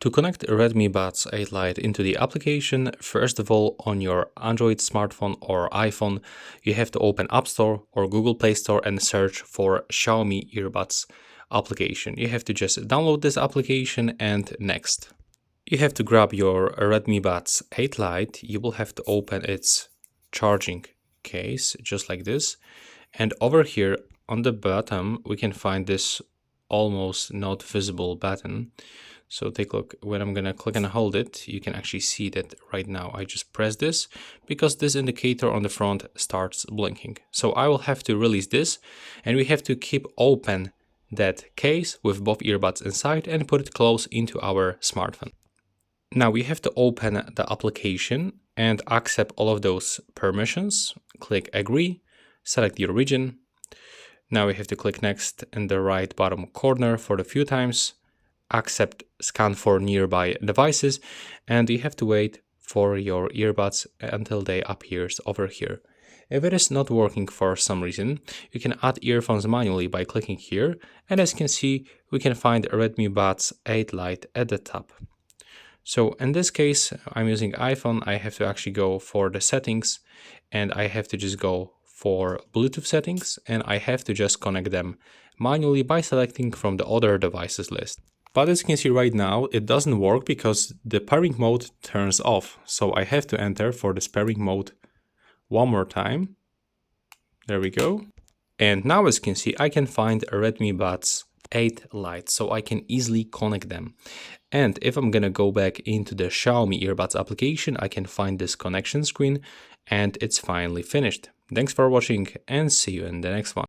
To connect Redmi Buds 8 Lite into the application, first of all, on your Android smartphone or iPhone, you have to open App Store or Google Play Store and search for Xiaomi Earbuds application. You have to just download this application and next. You have to grab your Redmi Buds 8 Lite. You will have to open its charging case, just like this. And over here on the bottom, we can find this almost not visible button. So take a look. When I'm gonna click and hold it, you can actually see that right now I just press this because this indicator on the front starts blinking. So I will have to release this, and we have to keep open that case with both earbuds inside and put it close into our smartphone. Now we have to open the application and accept all of those permissions. Click agree, select your region. Now we have to click next in the right bottom corner for the few times. Accept scan for nearby devices, and you have to wait for your earbuds until they appears over here. If it is not working for some reason, you can add earphones manually by clicking here, and as you can see, we can find Redmi Buds 8 Lite at the top. So in this case, I'm using iPhone. I have to actually go for the settings, and I have to just go for Bluetooth settings, and I have to just connect them manually by selecting from the other devices list. But as you can see right now, it doesn't work because the pairing mode turns off. So I have to enter for this pairing mode one more time. There we go. And now as you can see, I can find a Redmi Buds 8 Lite, so I can easily connect them. And if I'm gonna go back into the Xiaomi Earbuds application, I can find this connection screen, and it's finally finished. Thanks for watching and see you in the next one.